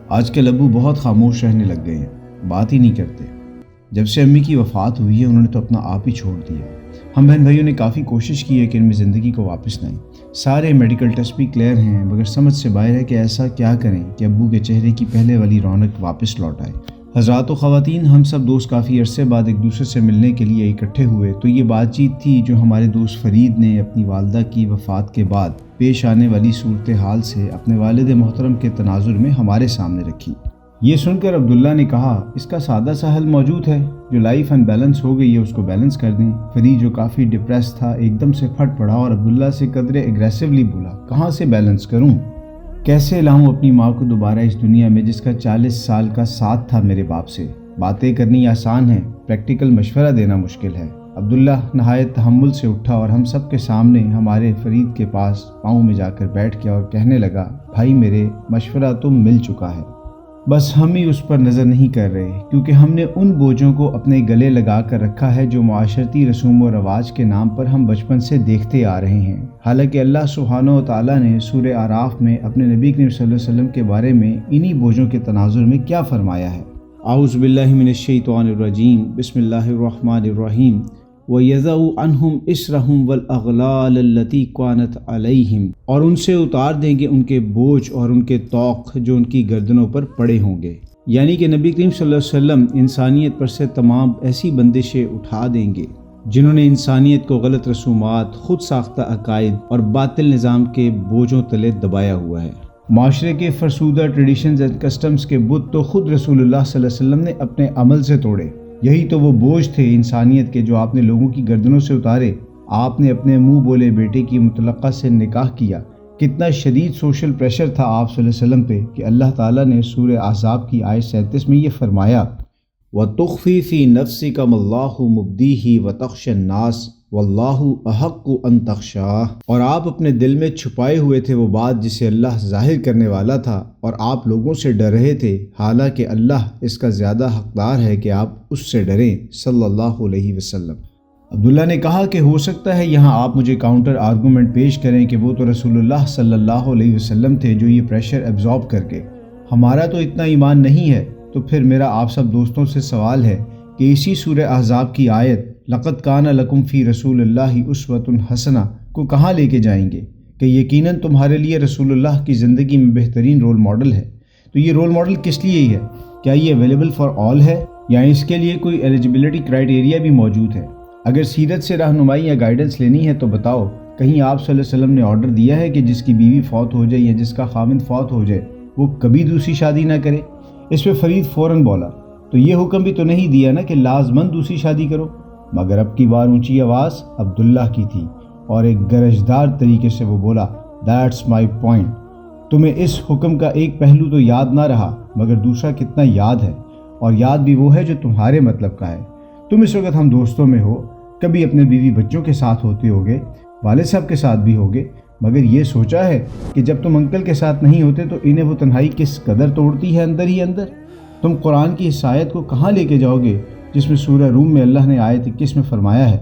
آج کل ابو بہت خاموش رہنے لگ گئے ہیں، بات ہی نہیں کرتے۔ جب سے امی کی وفات ہوئی ہے انہوں نے تو اپنا آپ ہی چھوڑ دیا۔ ہم بہن بھائیوں نے کافی کوشش کی ہے کہ ان میں زندگی کو واپس لائیں، سارے میڈیکل ٹیسٹ بھی کلیئر ہیں، مگر سمجھ سے باہر ہے کہ ایسا کیا کریں کہ ابو کے چہرے کی پہلے والی رونق واپس لوٹ آئے۔ حضرات و خواتین، ہم سب دوست کافی عرصے بعد ایک دوسرے سے ملنے کے لیے اکٹھے ہوئے تو یہ بات چیت تھی جو ہمارے دوست فرید نے اپنی والدہ کی وفات کے بعد پیش آنے والی صورتحال سے اپنے والد محترم کے تناظر میں ہمارے سامنے رکھی۔ یہ سن کر عبداللہ نے کہا، اس کا سادہ سا حل موجود ہے، جو لائف ان بیلنس ہو گئی ہے اس کو بیلنس کر دیں۔ فرید جو کافی ڈپریس تھا ایک دم سے پھٹ پڑا اور عبداللہ سے قدرے اگریسولی بولا، کہاں سے بیلنس کروں؟ کیسے لاؤں اپنی ماں کو دوبارہ اس دنیا میں جس کا 40 سال کا ساتھ تھا میرے باپ سے؟ باتیں کرنی آسان ہے، پریکٹیکل مشورہ دینا مشکل ہے۔ عبداللہ نہایت تحمل سے اٹھا اور ہم سب کے سامنے ہمارے فرید کے پاس پاؤں میں جا کر بیٹھ گیا اور کہنے لگا، بھائی میرے، مشورہ تو مل چکا ہے، بس ہم ہی اس پر نظر نہیں کر رہے، کیونکہ ہم نے ان بوجھوں کو اپنے گلے لگا کر رکھا ہے جو معاشرتی رسوم و رواج کے نام پر ہم بچپن سے دیکھتے آ رہے ہیں۔ حالانکہ اللہ سبحانہ و تعالیٰ نے سورہ اعراف میں اپنے نبی کریم صلی اللہ علیہ وسلم کے بارے میں انہی بوجھوں کے تناظر میں کیا فرمایا ہے؟ اعوذ باللہ من الشیطان الرجیم، بسم اللہ الرحمن الرحیم، وَيَضَعُ عَنْهُمْ إِصْرَهُمْ وَالْأَغْلَالَ الَّتِي كَانَتْ عَلَيْهِمْ، اور ان سے اتار دیں گے ان کے بوجھ اور ان کے طوق جو ان کی گردنوں پر پڑے ہوں گے۔ یعنی کہ نبی کریم صلی اللہ علیہ وسلم انسانیت پر سے تمام ایسی بندشیں اٹھا دیں گے جنہوں نے انسانیت کو غلط رسومات، خود ساختہ عقائد اور باطل نظام کے بوجھوں تلے دبایا ہوا ہے۔ معاشرے کے فرسودہ ٹریڈیشنز اینڈ کسٹمز کے بت تو خود رسول اللہ صلی اللہ علیہ وسلم نے اپنے عمل سے توڑے۔ یہی تو وہ بوجھ تھے انسانیت کے جو آپ نے لوگوں کی گردنوں سے اتارے۔ آپ نے اپنے منہ بولے بیٹے کی مطلقہ سے نکاح کیا۔ کتنا شدید سوشل پریشر تھا آپ صلی اللہ علیہ وسلم پہ کہ اللہ تعالیٰ نے سورہ احزاب کی آیت 37 میں یہ فرمایا، وَتُخْفِي فِي نَفْسِكَ مَا اللَّهُ مُبْدِيهِ وَتَخْشَى النَّاسَ وَاللَّهُ أَحَقُّ أَن تَخْشَاهُ، اور آپ اپنے دل میں چھپائے ہوئے تھے وہ بات جسے اللہ ظاہر کرنے والا تھا اور آپ لوگوں سے ڈر رہے تھے، حالانکہ اللہ اس کا زیادہ حقدار ہے کہ آپ اس سے ڈریں صلی اللہ علیہ وسلم۔ عبداللہ نے کہا کہ ہو سکتا ہے یہاں آپ مجھے کاؤنٹر آرگومنٹ پیش کریں کہ وہ تو رسول اللہ صلی اللہ علیہ وسلم تھے جو یہ پریشر ایبزارب کر کے، ہمارا تو اتنا ایمان نہیں ہے۔ تو پھر میرا آپ سب دوستوں سے سوال ہے کہ اسی سورہ احزاب کی آیت لَقَدْ كَانَ لَكُمْ فِي رَسُولِ اللَّهِ أُسْوَةٌ حَسَنَةٌ کو کہاں لے کے جائیں گے کہ یقیناً تمہارے لیے رسول اللہ کی زندگی میں بہترین رول ماڈل ہے؟ تو یہ رول ماڈل کس لیے ہی ہے؟ کیا یہ اویلیبل فار آل ہے یا اس کے لیے کوئی ایلیجبلٹی کرائیٹیریا بھی موجود ہے؟ اگر سیرت سے رہنمائی یا گائیڈنس لینی ہے تو بتاؤ، کہیں آپ صلی اللہ علیہ وسلم نے آرڈر دیا ہے کہ جس کی بیوی فوت ہو جائے یا جس کا خاوند فوت ہو جائے وہ کبھی دوسری شادی نہ کرے؟ اس پہ فرید فوراً بولا، تو یہ حکم بھی تو نہیں دیا نا کہ لازماً دوسری شادی کرو؟ مگر اب کی بار اونچی آواز عبداللہ کی تھی اور ایک گرجدار طریقے سے وہ بولا، دیٹس مائی پوائنٹ، تمہیں اس حکم کا ایک پہلو تو یاد نہ رہا مگر دوسرا کتنا یاد ہے، اور یاد بھی وہ ہے جو تمہارے مطلب کا ہے۔ تم اس وقت ہم دوستوں میں ہو، کبھی اپنے بیوی بچوں کے ساتھ ہوتے ہوگے، والد صاحب کے ساتھ بھی ہوگے، مگر یہ سوچا ہے کہ جب تم انکل کے ساتھ نہیں ہوتے تو انہیں وہ تنہائی کس قدر توڑتی ہے اندر ہی اندر؟ تم قرآن کی اس آیت کو کہاں لے کے جاؤ گے جس میں سورہ روم میں اللہ نے آیت 21 میں فرمایا ہے،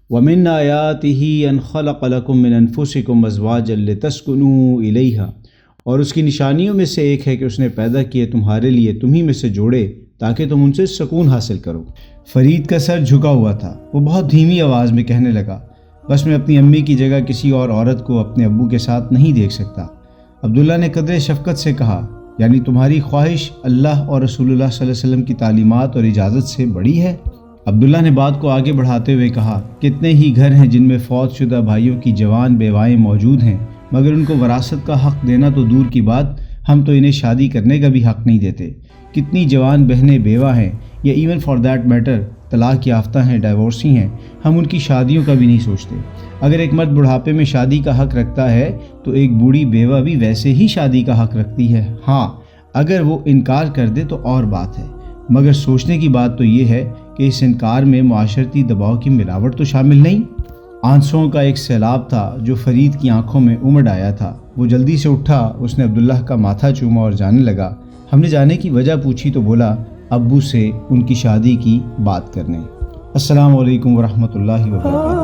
وَمِنْ آيَاتِهِ أَنْ خَلَقَ لَكُم مِّنْ أَنفُسِكُمْ أَزْوَاجًا لِتَسْكُنُوا إِلَيْهَا، اور اس کی نشانیوں میں سے ایک ہے کہ اس نے پیدا کیے تمہارے لیے تمہیں میں سے جوڑے تاکہ تم ان سے سکون حاصل کرو۔ فرید کا سر جھکا ہوا تھا، وہ بہت دھیمی آواز میں کہنے لگا، بس میں اپنی امی کی جگہ کسی اور عورت کو اپنے ابو کے ساتھ نہیں دیکھ سکتا۔ عبداللہ نے قدر شفقت سے کہا، یعنی تمہاری خواہش اللہ اور رسول اللہ صلی اللہ علیہ وسلم کی تعلیمات اور اجازت سے بڑی ہے؟ عبداللہ نے بات کو آگے بڑھاتے ہوئے کہا، کتنے ہی گھر ہیں جن میں فوت شدہ بھائیوں کی جوان بیوائیں موجود ہیں مگر ان کو وراثت کا حق دینا تو دور کی بات، ہم تو انہیں شادی کرنے کا بھی حق نہیں دیتے۔ کتنی جوان بہنیں بیوہ ہیں یا ایون فار دیٹ میٹر طلاق یافتہ ہیں، ڈائیورسی ہیں، ہم ان کی شادیوں کا بھی نہیں سوچتے۔ اگر ایک مرد بڑھاپے میں شادی کا حق رکھتا ہے تو ایک بوڑھی بیوہ بھی ویسے ہی شادی کا حق رکھتی ہے، ہاں اگر وہ انکار کر دے تو اور بات ہے، مگر سوچنے کی بات تو یہ ہے کہ اس انکار میں معاشرتی دباؤ کی ملاوٹ تو شامل نہیں۔ آنسوؤں کا ایک سیلاب تھا جو فرید کی آنکھوں میں امڑ آیا تھا۔ وہ جلدی سے اٹھا، اس نے عبداللہ کا ماتھا چوما اور جانے لگا۔ ہم نے جانے کی وجہ پوچھی تو بولا ابو سے ان کی شادی کی بات کرنے۔ السلام علیکم ورحمۃ اللہ وبرکاتہ۔